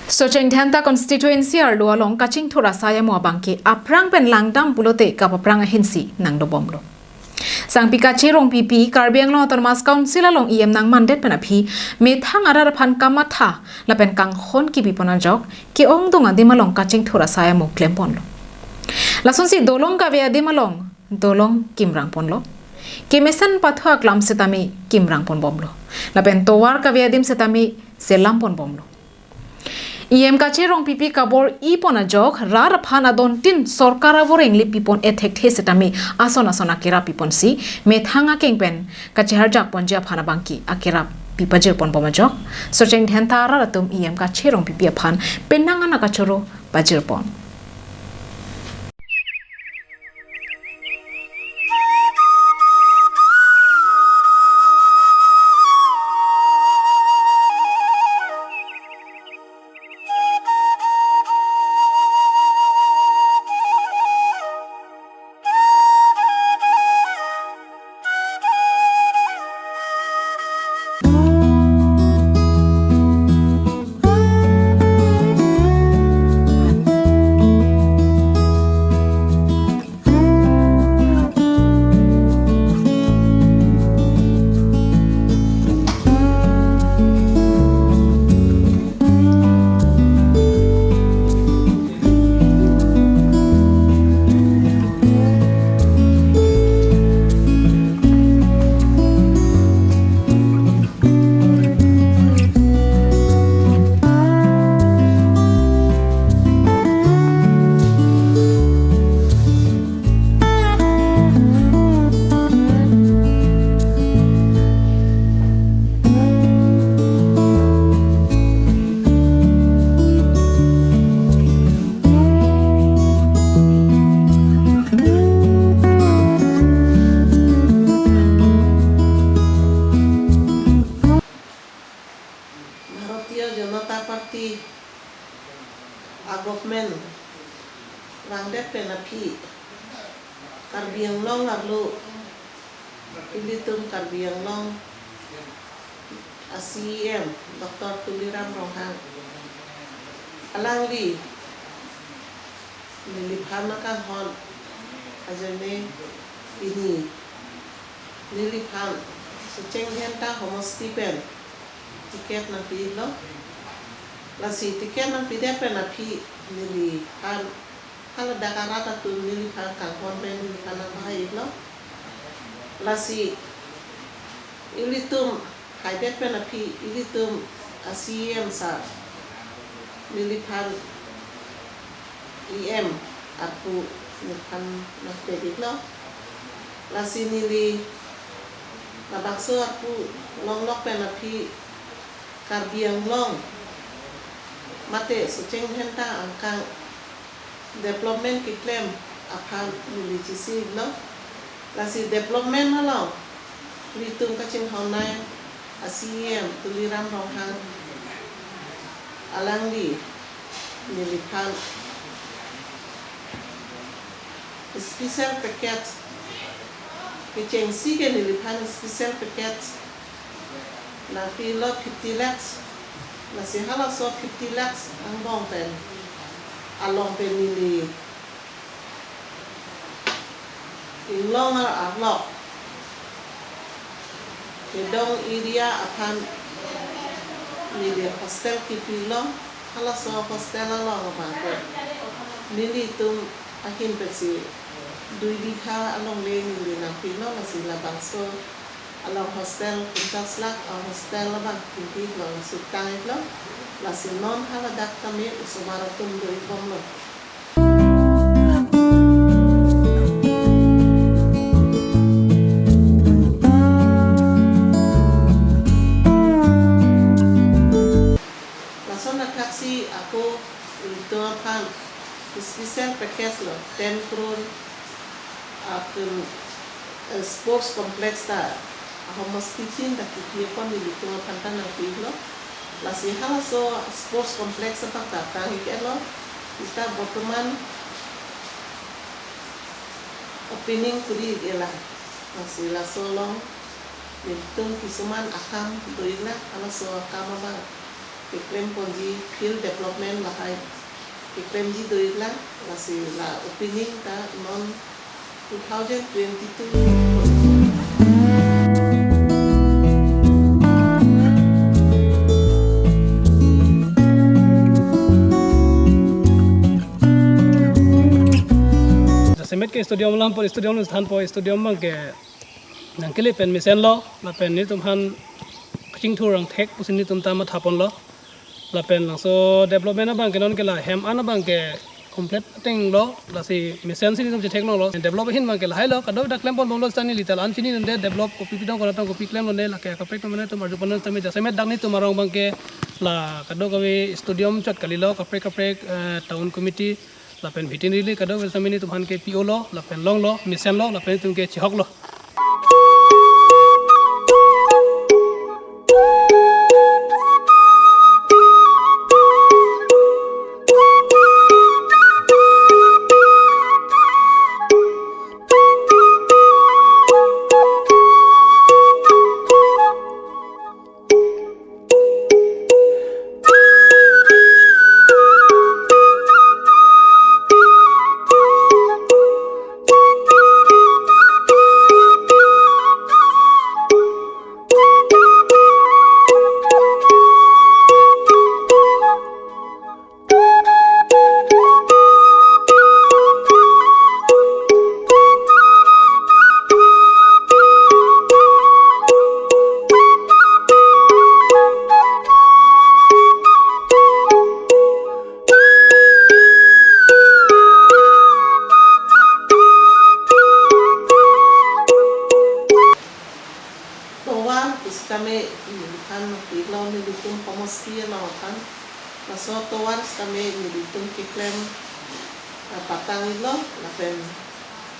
Socheng Thanta constituency arlo along kaching thora saya mo bangke aprang pen langdam pulote ka aprang hinsi nang do bomlo. Sang pikachi rong pipi karbiang lo Thomas council along nang mandet penapi me thang arar phan kamatha la pen kang hon ki bipona jok ki ong dunga dimalong kaching thora saya mo klempon lo. Lasun si dolong ka via dimalong dolong kimrang pon lo. Kemesan pathwa klam setami kimrang pon bomlo. La pen towar ka via dim setami selam pon bomlo. Kache rong pipi kabor ipona jok rar phana don tin sorkara voreng li pipon ethek the setami asona kera pipon si me thanga kengpen kache harjak ponja phana bangki akera pipaje pon poma jok socheng dhenta ra tum kache rong pipi phan penanga na kachoro bajir pon Party a government rangdet penapi karbiang long arlo ilitum karbiang long ACM Dr. Tuliram Rohang alangli niliphan kan hon ajane ini niliphan seceng henta homo stipen tiket na pilo lasi tiket nang pide penapi nili han hala dakarata tu nili han kangkon ben nili han bahai lo lasi ilitum haidet penapi ilitum ACM sa nili han IM aku nilhan nak pedit lo lasi nili nabakso aku longlok penapi karbiang long mate seceng henta angkang development kiklem akan milicisi lo lasi development halo litung kacing honai ACM Tuliram Rohang alangli nilipan special packet kacing sige nilipan special packet na pilo 50 lakhs nasi hala so 50 lakhs ang bong pen along pen nili ilong arlok kedong area akan nili hostel kipilo hala so hostel along apa nili tum akin pesi dui bikha along le nili nang pilo nasi labang so along hostel kuntas lak hostel labang kimpi lo sutang lo lasi non hala dak kami usumara tum doi pom lo lason na taksi aku itu apa special package lo 10 crore akun sports complex ta homos kitchen da kiki kon nilito pantan ng pilo lasi hala so sports complex apa ta hikelo kita botoman opening kuri ela lasi la solong nilito kisuman akam doina hala so akam bang Kiklem konji field development lah hai kiklem ji doi lah masih lah opening ta non 2022. Semet ke stadium lam por stadium स्थान por stadium mang ke nangkele pen misen lo la pen ni tum han kaching thurang thek pusin ni tum ta ma thapon lo la pen lang so development bang ke non ke la hem an bang ke complete teng lo la si misen sin tum che thek no lo develop hin bang ke la hai lo ka do da klem pon bom lo stani lital an chini ne develop kopi pidong ko ta kopi klem lo ne la ke ka pek to mane tum arju pon tame ja semet dang ni tum arong bang ke la ka do ka we stadium chot kali lo ka pek town committee la pen veterinary kado wel samini tumhan ke PO lo la pen long lo mission lo la pen tum ke chihok lo kami kan ilaw ni ditum pamostia na kan maso towar kami ni ditum kiklem patang ilo lapen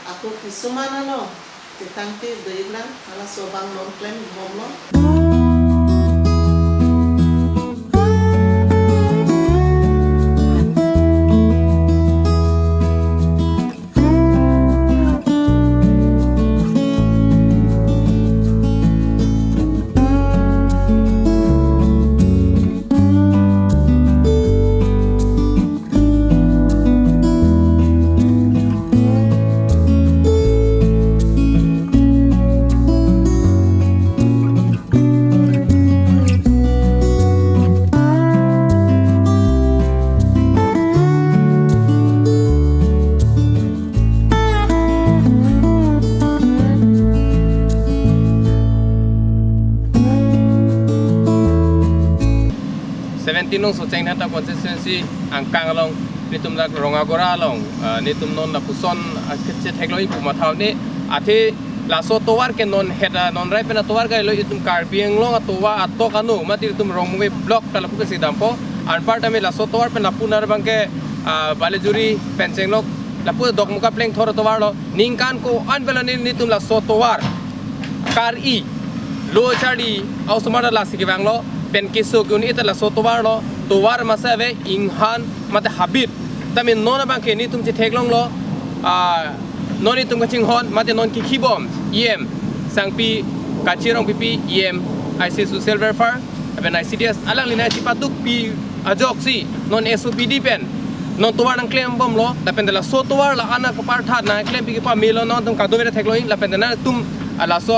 aku kisumana no kitangti deiglan ala sobang non klem momlo Tinong so cheng hata consistency angkang long nitum dak rongagora long nitum non na puson kitche thekloi pu mathau ni athi laso towar ke non heta non rai pena towar ga lo itum karbieng long towa ato kanu mati itum rongmwe block tala pu si dampo an part ame laso towar pena punar bangke balejuri penceng lok lapu dok muka pleng thor towar lo ningkan ko an belani nitum laso towar kar I lo chadi au sumara lasi ke banglo pen kiso kun ita la sotowar lo towar masave inghan mate habit tamin nona bangke ni tum che theklong lo noni tum kaching hon mate non ki khibom em sangpi kachirong pipi em IC social welfare aben ICDS alang lina chipatuk pi ajoksi non SOPD pen non towar nang claim bom lo dapen la sotowar la ana kapar tha na claim pi pa milo non tum kadovera thekloing la pen na tum la so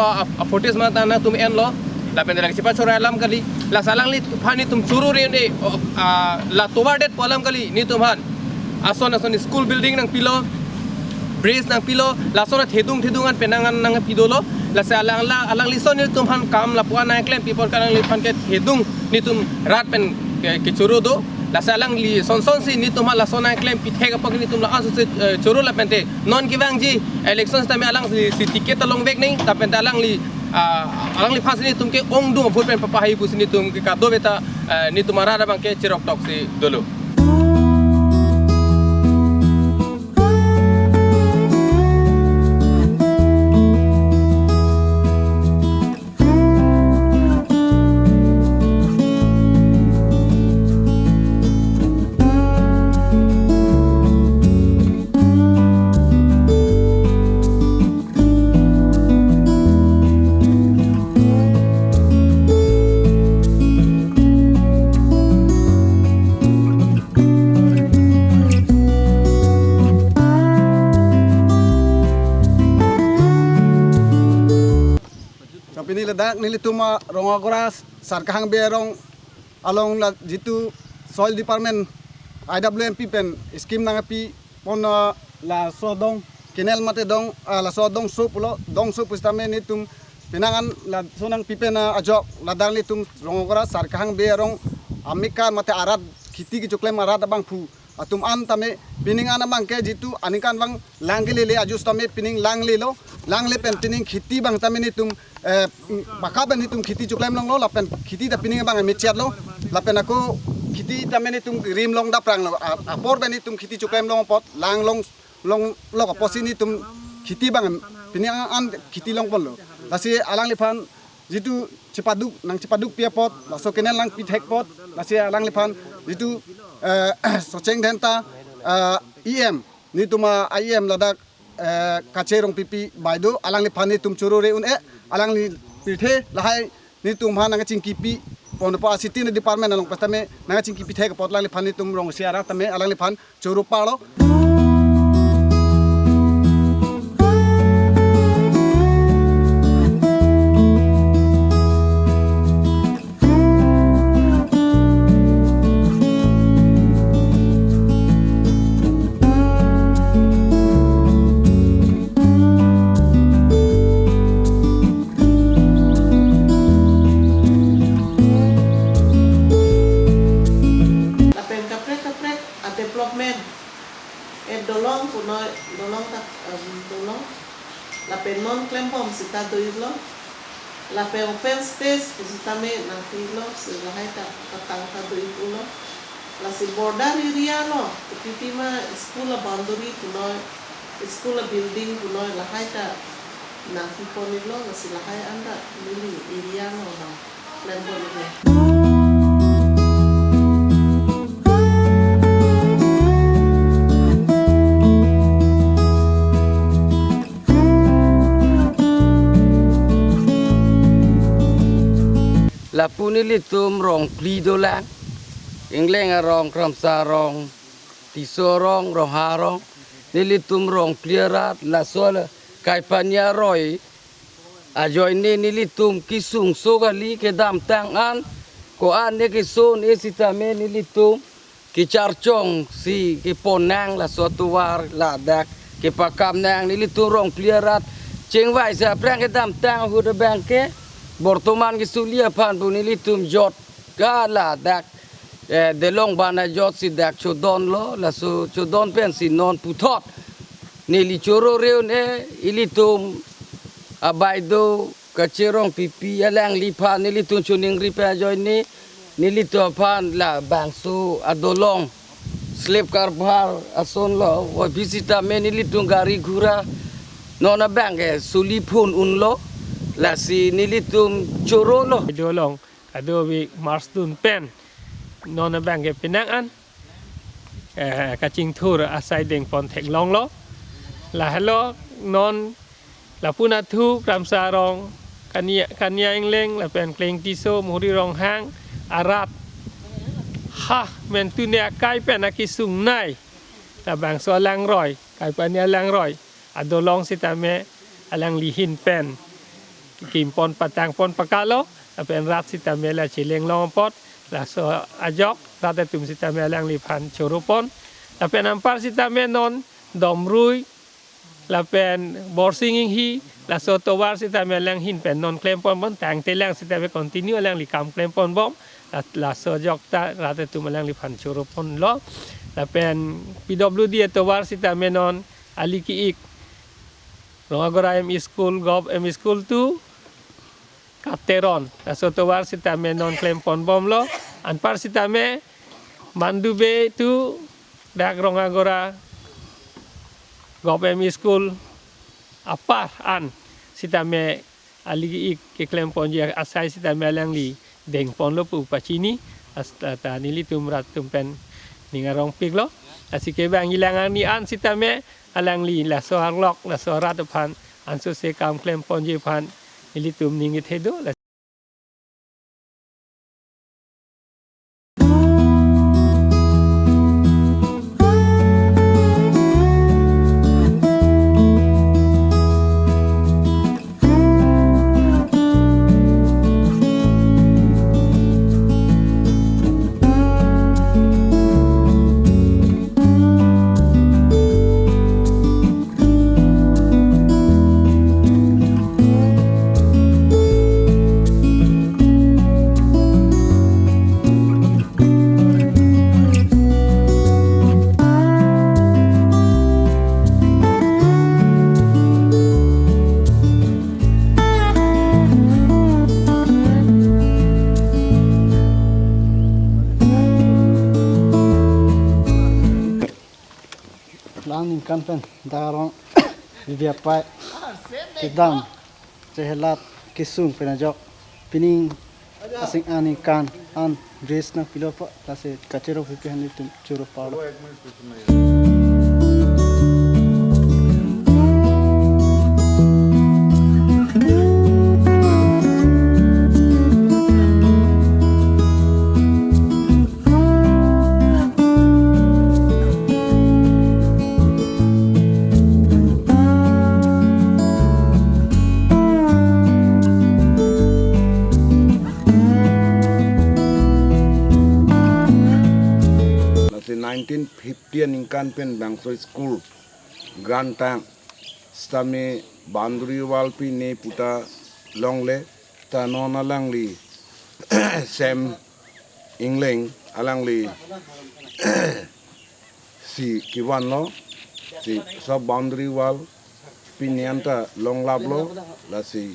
fortis mata na tum en lo la pendela que cepat sore alam kali la salang li phani tum churu re ne la towar det polam kali ni tum han ason school building nang pilo bridge nang pilo la sona thedungan penangan nang pidolo la salang alang li son ni tum han kam la puan na klem people kanang li phan ke thedung ni tum rat pen ke churu do la salang li son si ni tum la sona klem pithe ka pagni tum la asu se churu la pente non kiwang ji elections tame alang si ticket along back nei ta pen alang li alang li phas ni tum ke ong dung phur pen papa hi pus ni tum ke ka do beta ni tumara bang ke chirok tok si dolo dak nilituma rongagoras sarkahang berong along la jitu soil department IWMP pen skim nangapi pon la sodong kenel mate dong la sodong supulo dong supus tame nitum pinangan la sonang pipena ajok ladang nitum rongagoras sarkahang berong amikan mate arat khiti ki chuklem arat abang pu atum an tame pining an bang ke jitu anikan bang langle le ajus tame pining langle lo langle pen pining khiti bang tame nitum baka ben nitum khiti chuklem long lo lapen khiti ta pining bang mechat lo lapen aku khiti tame nitum rim long da prang lo apor ben nitum khiti chuklem long pot lang long lo posi nitum khiti bang pining an khiti long pon lo lasi alang lepan jitu cepaduk pia pot laso kenal lang pithek pot lasi alang lepan jitu soceng denta IM ni tuma IM ladak kacerong pipi baido alang le pani tum churure un alang ni pithe lahai ni tum ha nang cingkipi pon pa city ni department along pastame nang cingkipi the ka pot lang le pani tum rong siara tame alang le pan churu palo development dolong puno dolong tak dolong la pen non klempom sita doilo la pen open space pusitame nantilo sila hai ta katang ta doilo la si border area lo pitima school boundary puno school building puno la hai ta nanti ponilo la sila hai anda mili area lo na klempom ni la punili tum rong plidolang ingleng rong kramsa rong tisorong rong harong nili tum rong pliarat la sola kaipanya roy ajoy nili tum kisung sogali ke dam tang an ko an ne kisun esitame nili tum ki charchong si ki ponang la sotuar la dak ki pakam nang nili tum rong pliarat chengwai sa prang ke dam tang hu de bangke Bortoman ki sulia pan punili tum jot gala dak delong bana jot si dak chodon lo la so chodon pen si non puthot nili choro reu ne ilitum abaido kacerong pipi alang lipa nili tum chuning ripa joy ni nili to pan la bangsu adolong slip karbar ason lo wa visita me nili tum gari gura nona bang suli phun un lo la si nilitum choro lo dolong ado bi marsdun pen non bang ke pinangan kacing thur asai deng pon thek long lo la hello non la puna thu kram sarong kania ingleng la pen kleng tiso muri rong hang arat ha men tu ne kai pen akisung nai la bang so lang roi kai pan ya lang roi ado long sitame alang lihin pen kim pon patang pon pakalo apen rat sita mela chileng long pot la so ajok rat tum sita melang lipan chorupon apen ampar sita menon domrui la pen borsinging hi la so towar sita melang hin pen non klem pon bon tang telang sita me continue lang likam klem pon bom la so jok ta rat tum melang lipan chorupon lo la pen PWD towar sita menon aliki ik Rongagora M School Gov M School 2 Kateron asotowar sitame non klem pon bom lo anpar sitame mandube tu dak Rongagora Gov M School apar an sitame aligi ik ke klem pon je asai sitame lang li deng pon lo pu pachini asta nili tumrat tumpen ningarong pig lo asike bang ilangan ni an sitame alang li la so harlok la so rat pan an so se kam klem pon je pan ilitum ningit hedo la Lang kan pen darong dia pai kedam cehelat kisung penajok pining asing ani kan an dress na pilopa tase kacero pipi hani tum churu palo. Nasi 1950 ningkan pen bangso school grand tang stame banduri walpi ne puta longle ta non alangli sem ingling alangli si kiwan lo si sa boundary wall pinianta long lablo la si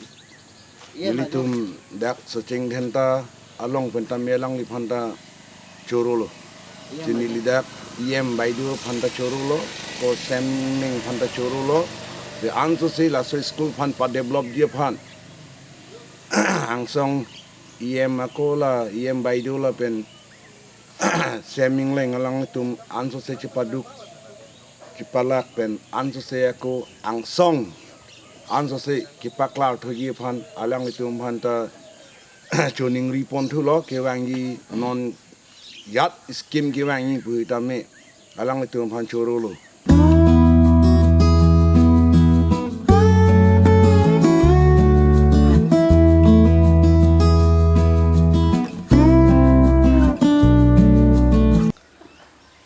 ilitum dak searching dhenta along pentamelang li phanta chorolo jini lidak iem baidu phanta chorulo ko semning phanta chorulo the anso se la so school phan pa develop dia phan angsong iem akola iem baidu la pen seming leng alang tum anso se chipaduk kipalak pen anso se ako angsong anso se kipaklar thogi phan alang tum phan ta choning ripon thulo kewangi non yat skim kiwangi pui tame alang itu phan chorolo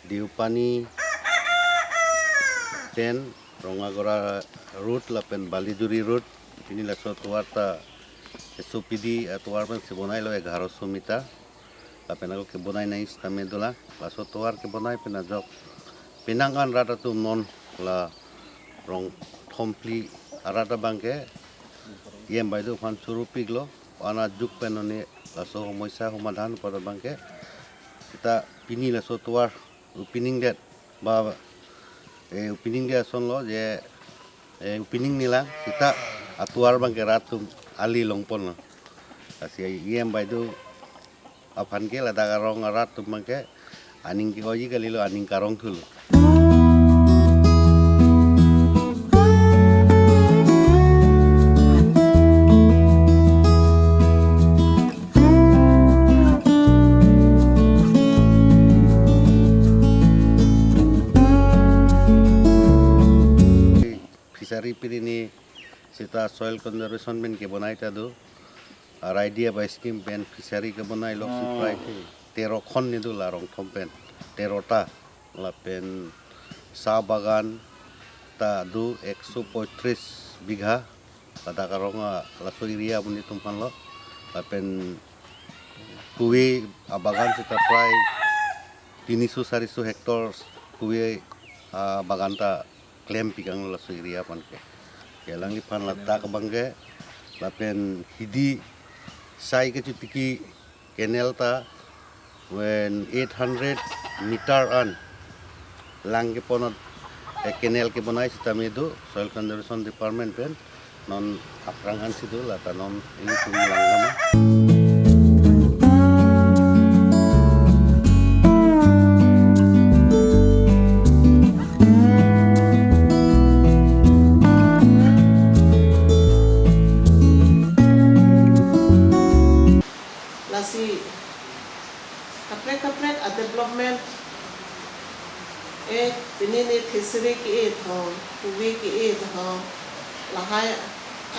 Diupani ten Rongagora route lapen Balijuri route ini la sotuarta SOPD atuar pen sibonai lo 1100 meter lapen ako ke bonai na istame dola la sotuar ke bonai penajok pinangan rata tu non la rong thompli arata bangke yem baidu fan surupi glo ana juk penone la so moisa humadhan pada bangke kita pini la sotuar upining det ba upining dia son lo je upining nila kita atuar bangke ratum ali longpon lo asi yem baidu apan ke la daga rong arat tu mangke aning ki oji kali lo aning karong thul fishery pirini sita soil conservation ben ke bonai ta do আর আইডিয়া বা scheme pen ফিচারি কে বনাই লক প্রায় 13 খন নিদু লারং থম পেন 13টা লা পেন চা বাগান তা দু 135 বিঘা pada karong la soiria buni tumpan lo la pen kuwi bagan sita prai 300 hektar kuwi bagan ta klaim pikang la soiria pan ke kelang ipan la ta kabangge la pen hidi sai ke chutiki kenel ta when 800 meter an lang ke ponot kenel ke bonai sita medu soil conservation department pen non aprangan situ la ta non ini tum lang nama kaprek a development ini fishery ki tho kuwi ki tho lahai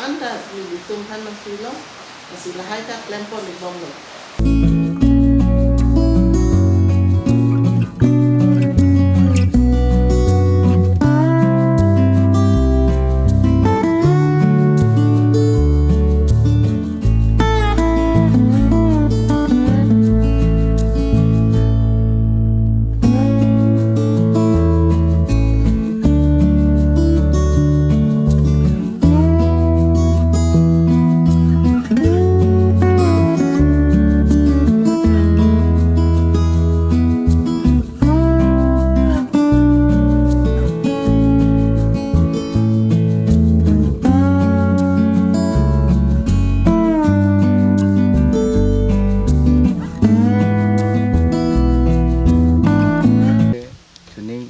anda ni tum han na silo asi lahai ta klempon ni bong lo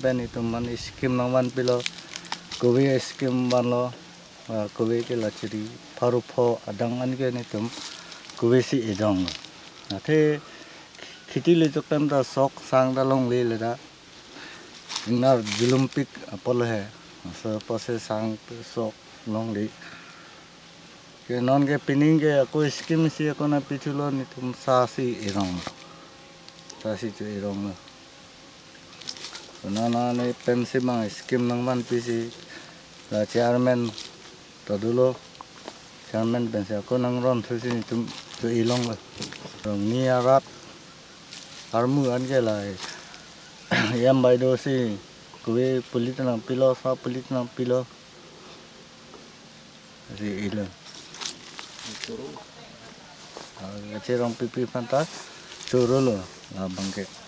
ben itu man skim nang man pilo kowe skim ban lo kowe ke la chiri paru pho adang an ke ni tum kowe si edong na the khiti le chok tam da sok sang da long le da na Olympic apol hai so pase sang sok long le ke non ke pining ke ko skim si ko na pichulo ni tum sa si edong sa si chu edong na ne pensi mang skim nang man pisi la chairman to dulo chairman pensi ko nang ron thusi ni tum chu ilong la rong ni arat armu an ke la yam bai do si kuwe pulit nang pilo sa pulit nang pilo si ilong che rong pipi fantas choro lo la bangke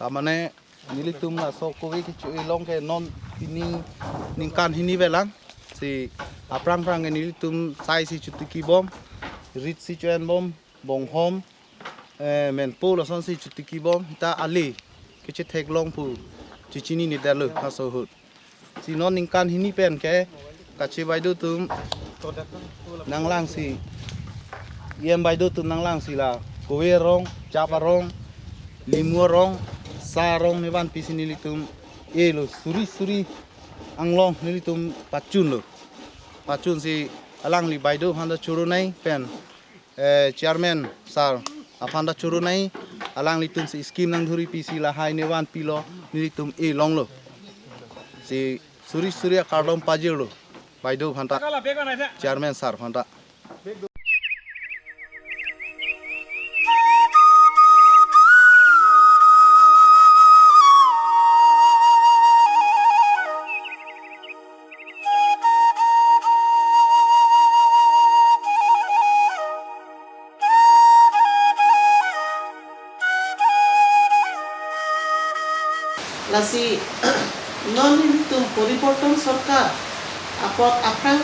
tamane nilitum na so kowe ki chu ilong ke non pining ningkan hini velang si aprang prang nilitum sai si chutiki bom rit si chuen bom bong hom men polo son si chutiki bom ta ali ke che thek long pu chichini ni dalu ha so hut si non ningkan hini pen ke ka che bai du tum nang lang si yem bai du tum nang lang si la kowe rong chapa rong limu rong sarong ni ban pisi nilitum lo suri anglong nilitum pacun si alang li baido handa churu nai pen chairman sar afanda churu nai alang litum si skim nang dhuri pisi la hai ne ban pilo nilitum long lo si suri kardom pajiro baido handa chairman sar handa lasi non itu poriporton sarkar apot aprang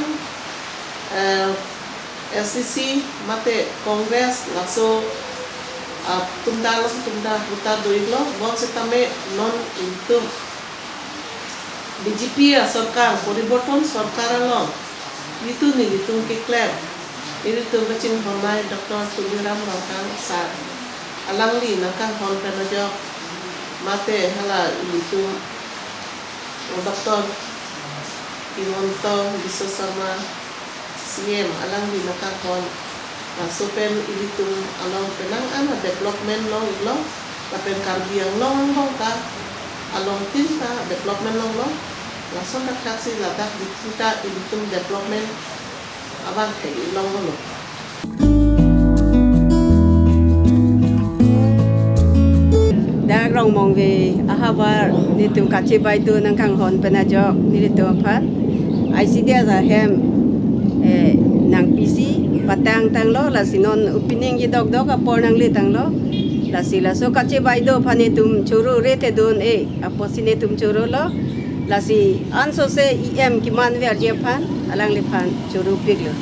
SCC mate kongres laso tunda putar doiglo bon setame non itu BJP sarkar poriporton sarkar lo itu ni itu ke klab itu kacin honai Dr. Tuliram Rangkang Sar alang li nangkang hon penajo mate hala itu Dr. Iwanto bisa sama CM alang di nakakon supen itu alang penang ana development long ilo tapen karbiang long ka along tinta development long langsung nak kasi ladak di tinta itu development abang ke long lo dak rong mong ve ahawar nitum kachi baitu nang kang hon penajok nilitum phat ICD za hem nang PC patang tang lo la sinon opening ji dok apor nang li tang lo la sila so kachi baitu phanitum churu rete don aposine tum churu lo la si anso se em kiman ver je phan alang li phan churu pik lo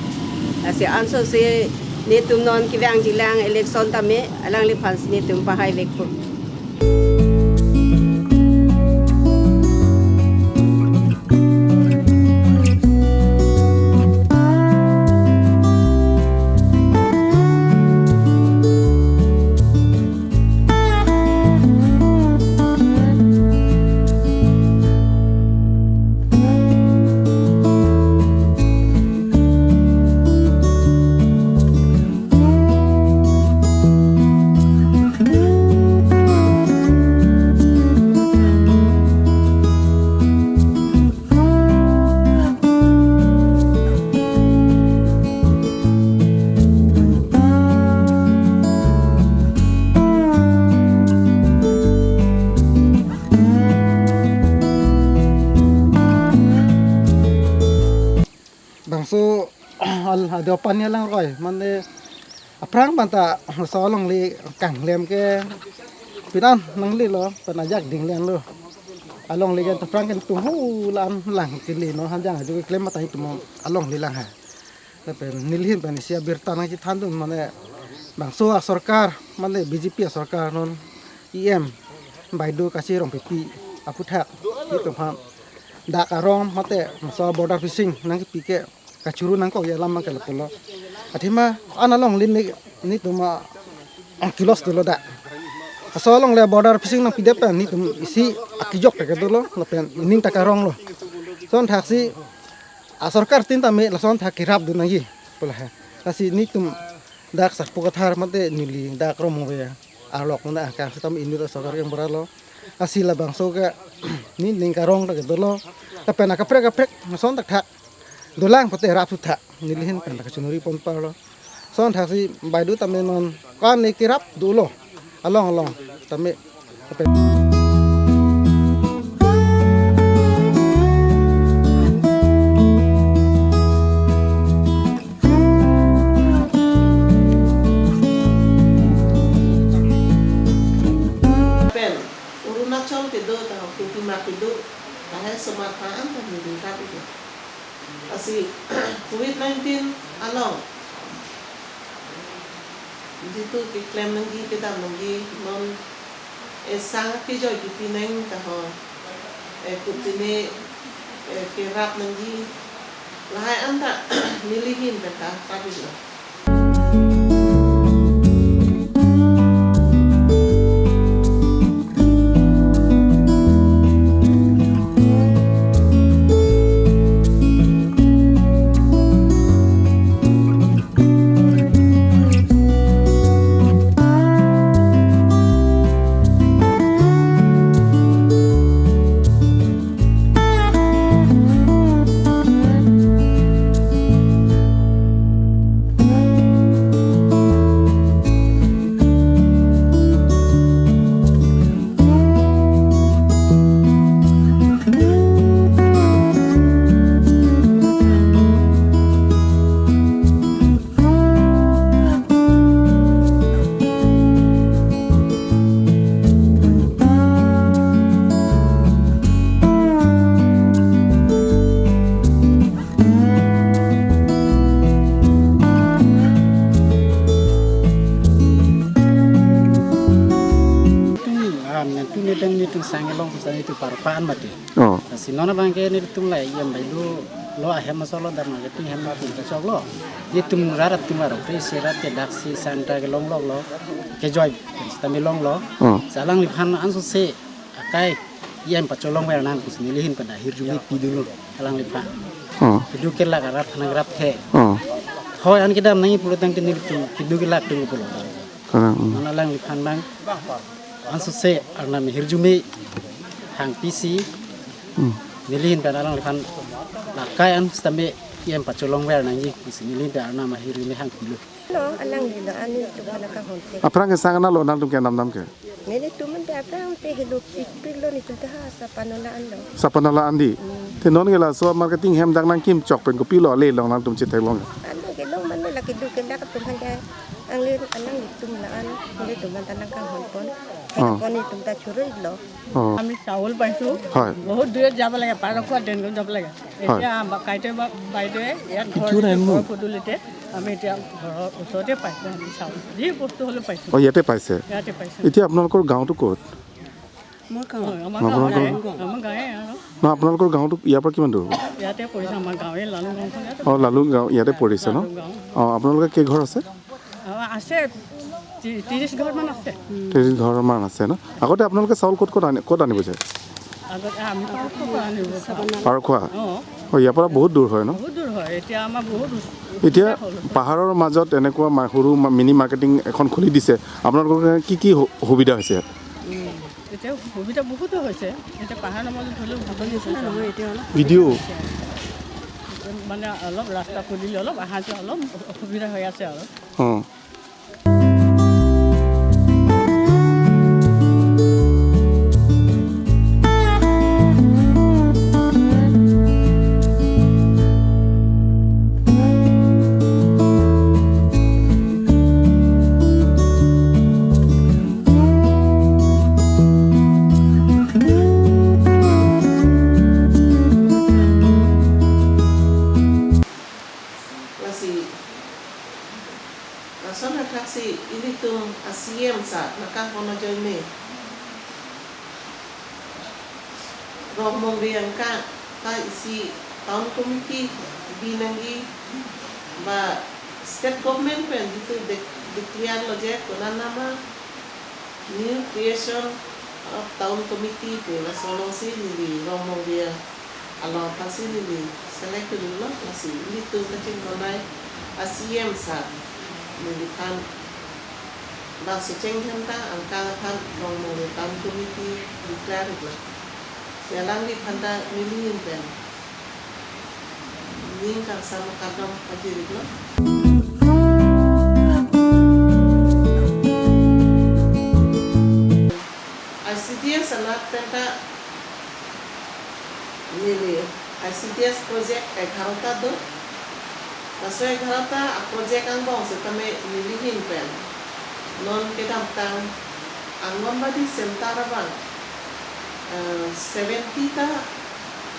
la si anso se nitum non kiwang jilang election tame alang li phan nitum pahai vek pu al adopannya lang roy mande aprang banta solong li kang lem ke pinan nang li lo penajak ding len lo along li kan aprang kan tuhu lan lang kili no hanjang ju klem mata itu mo along li lang ha tapi nilhin pan sia bertanah ji thandun mane bangso sarkar mane BJP sarkar non IM baidu kasih rong pipi aputhak itu pam dak arong mate so border fishing nang pike kacuru nang ko ya lamang ke lepolo athima analong lin ni tuma kilos dulu dak asolong le border fishing nang pide pen ni tum isi akijok ke dulu lepen nin takarong lo son taksi asarkar tinta me lason thak kirap du nang yi pola ha kasi ni tum dak sak pokathar mate nili dak romo ya alok na ka sitam ini sarkar yang beralo asila bangso ke ni ning karong tak dulu tapi nak kaprek son tak thak dolang pote rap thutha nilihin pen ka chunuri pon parlo son thasi baidu tame non kan ni kirap dulo along tame pen Arunachal kedo ta Kupima kedo bahaya semataan kan meningkat itu asi COVID-19 along itu diklaim lagi kita lagi non sangat kejoy di Penang tahu kutine kerap lagi lahai anda milihin kata tapi lah nitung sangelong kusa itu parpaan mati Oh. sinona bangke nitung lai yang baidu lo ahem masolo dar marketing hem na pun lo nitung rarat tumaro pe serat ke daksi santa ke long lo ke joy tamilong lo salang liphan anso se akai yang pacolong wer nan kus nilihin pada hirjumi pidulu salang liphan pidu ke la garap nang rap ke hoy an kidam nang pulo tang nitung pidu ke la tung pulo mana lang liphan bang anso se arna hirjumi hang PC nilihin pada lang liphan lakai an stambe yang pacolong wer nang yi kus nilihin pada arna hirjumi hang pilu no alang dilo ani tu kana ka honte Aprang ke sangana lo nang tum ke nam ke mene tu men ta pra te helo pilo ni tu ta sa panola an lo Sapanala andi. Tenon gela so marketing hem dak nang kim chok pen ko pilo le long nang tum chit thai long. ando ke long man la ke du ke la ka tu han ja ang le alang ni tum la an le tu man ta nang ka hon pon kon ni tum ta churu lo আমি চাউল পাইছোঁ হয় বহুত দূৰত যাব লাগে পাৰখোৱা ট্ৰেইনত যাব লাগে এতিয়া কাইতে বাইদেৱে ইয়াত ঘৰ পদূলিতে আমি এতিয়া ঘৰৰ ওচৰতে পাইছোঁ আমি চাউল যি বস্তু হ'লেও পাইছোঁ অ ইয়াতে পাইছে ইয়াতে পাইছোঁ এতিয়া আপোনালোকৰ গাঁওটো ক'ত মোৰ আমাৰ গাঁৱে আৰু ন আপোনালোকৰ গাঁওটো ইয়াৰ পৰা কিমান দূৰ হ'ব ইয়াতে পৰিছে আমাৰ গাঁৱে লালু গাঁওখন অ লালু গাঁও ইয়াতে পৰিছে ন অ আপোনালোকৰ কেই ঘৰ আছে আছে 30 ঘৰমান আছে 30 ঘৰ মান আছে ন আগতে আপোনালোকে চাউল ক'ত আনিব যায় আগতে আমি পাৰখোৱা অ ইয়াৰ পৰা বহুত দূৰ হয় ন বহুত দূৰ হয় এতিয়া আমাৰ বহুত এতিয়া পাহাৰৰ মাজত এনেকুৱা সৰু মিনি মাৰ্কেটিং এখন খুলি দিছে আপোনালোকৰ কি কি সুবিধা হৈছে এতিয়া সুবিধা বহুতো হৈছে এতিয়া পাহাৰৰ মাজত হ'লেও নহয় এতিয়া ভিডিঅ' মানে অলপ ৰাস্তা পদূলি অলপ অহা যোৱা অলপ অসুবিধা হৈ আছে আৰু অঁ Lason atraksi ini tuh asiem saat nakang kono jome. Romong yang ka isi tahun komiti binangi ba state government pen itu declare loje konan nama new creation of town committee pe la solusi ni romong dia alo pasi ni select dulu masih itu kecil konai asiem saat militan bahasa cengkenta angka kan romong town committee declare itu jalan di panda milihin pen ini kan sama kadang pagi itu ICDS sangat penta ini ICDS project egarota do Laso egarota project ang bong setame milihin pen non kedam tang angom badi sentara bang 70 ta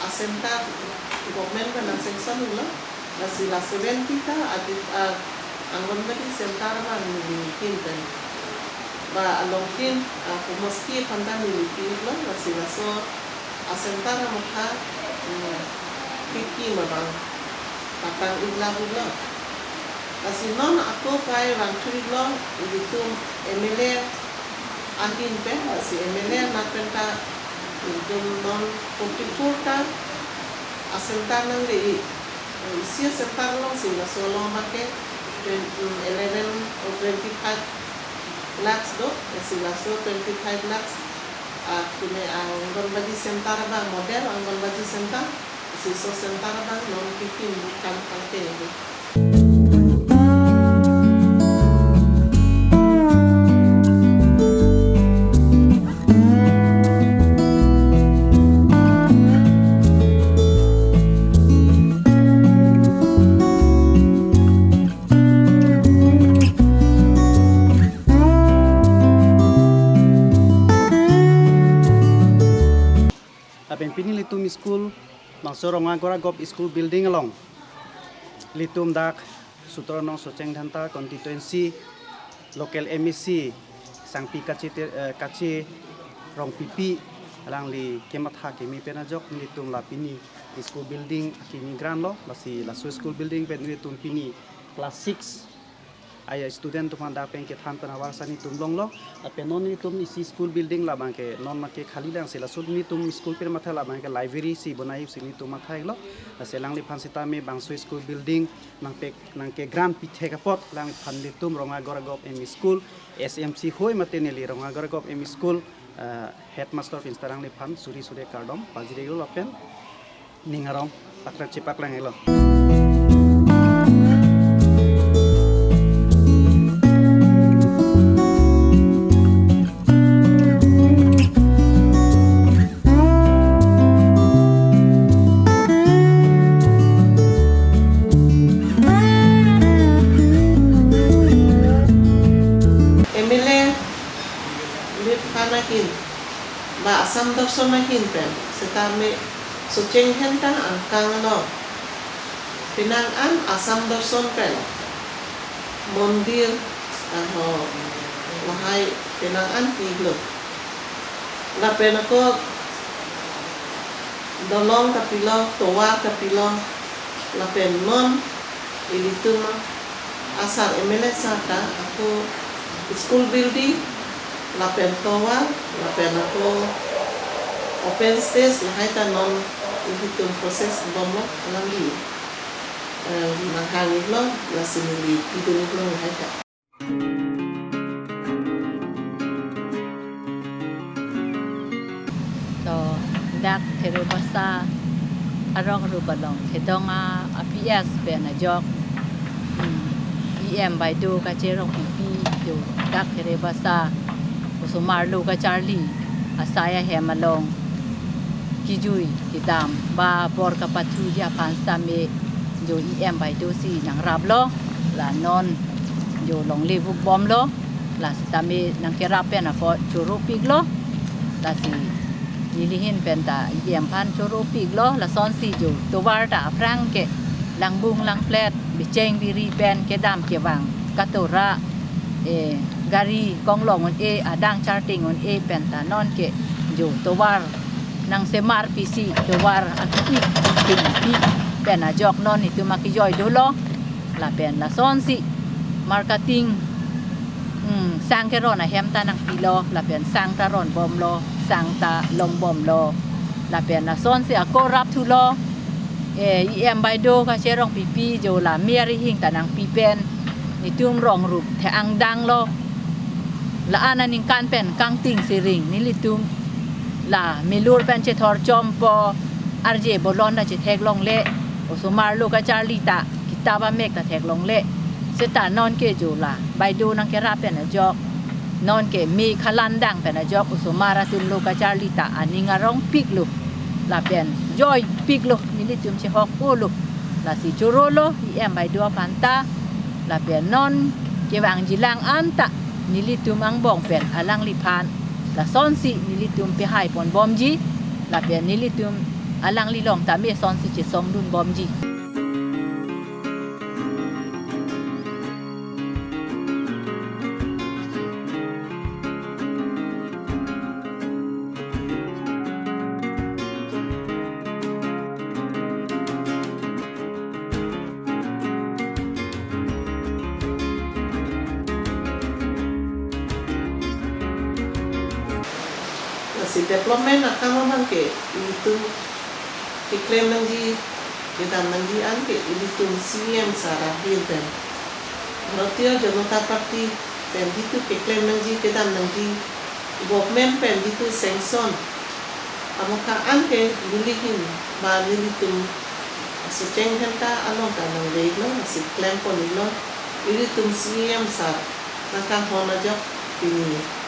asenta government ka ng section nila na sila 70 ta at anggon badi sentara bang milihin pen ba alongkin kumoski panda milihin lo na sila so asentara mukha kiki mabang patang iglahu lo kasi non ako kay rangturi lo itu MLA ahin pe kasi MLA na penta itu non 44 ta asentara nang di isi asentara lo sila so lo make 11 or 25 lakhs do sila so 25 lakhs kune ang Anggolwadi Sentara bang model Anggolwadi Sentara si so Sentara bang non kikin bukan pante itu Pini litum school bangso Rongagora Gop school building along litum dak Sutronong Soceng Dhanta constituency local MEC Sangpi kaci rong pipi alang li kemat kemi penajok litum la pini school building kini grand lo basi la school building pen litum pini class 6 aya student tuman da pen ke than penawar sani tumlong lo ape non ni tum isi school building la bangke non make khali lang sela sul ni tum school per matha la bangke library si bonai sini tum matha lo selang li phansita me bangso school building nang ke grand pithe kapot lang phan li tum Rongagora Gop M school SMC hoi matene li Rongagora Gop M school headmaster instarang li phan suri kardom pajire lo pen ningarong pakra cipak lang elo ba asam dorso mahin pen setame Soceng Dhanta angkang lo pinangan asam dorson pen mondir mahai pinangan tiglo la pen ako dolong kapilo towa kapilo la pen non ilituma asar MLA sata aku school building lapen towa lapen ako open space lahai ta non hitung proses bomlo alambi mahangit lo la sinili hidung lo lahai ta to dak tere basa arong rubalong hedonga APS bena jok EM Baidu ka cherong pipi jo dak tere basa Usumar lu ka Charlie asaya hemalong kijui kidam ba bor ka patu ja pansta me jo EM Baidu si nang rablo la non jo long levu bom lo la stame nang kerape na ko churu piglo la si nilihin penta EM pan churu piglo la son si jo to war ta prang ke lang bung lang plet bi cheng bi ri ben ke dam ke wang katora gari kong long on adang charting on penta non ke jo towar nang semar pisi towar aki ting pi pena jok non itu makijoy dolo la pen la sonsi marketing sang ke ron a hem ta nang pilo la pen sang ta ron bom lo sang ta long bom lo la pen la sonsi a korap tu lo em bai do ka cherong pipi jo la miari hing ta nang pi pen ni tum rong rup the ang dang lo la ana ning kan pen kang ting siring ni litum la milur pen che thor chom po arje bolon na che thek long le osomar lo ka charlie ta kitaba mek ta thek long le seta non ke jo la bai do nang ke ra pen a jok non ke mi khalan dang pen a jok osomara tun lo ka charlie ta aninga rong pik lo la pen joy pik lo ni litum che hok po lo la si chorolo em bai do panta la pen non ke wang jilang anta nilitum ang bong pen alang lipan la sonsi nilitum pe hai pon bomji la pen nilitum alang lilong ta me sonsi che som dun bomji si development akan memang ke itu iklim nanti kita nanti anke itu CM sarahin dan berarti jangan tapati dan itu iklim nanti kita nanti government pen itu sanction amaka anke milihin ba militum seceng henta along kanang leilo si claim polilo itu CM sar nakang hona jok ini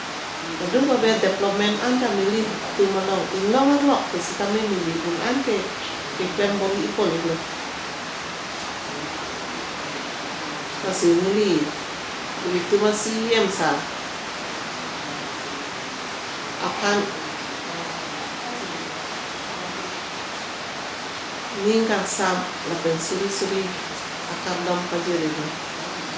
Kadang kalau development anda milih tu malau, inong arok kasi kami milih pun ante iklan boli ipol itu. Kasi milih itu masih yang sah akan ningkang sam lapen suri akan dom pajeri.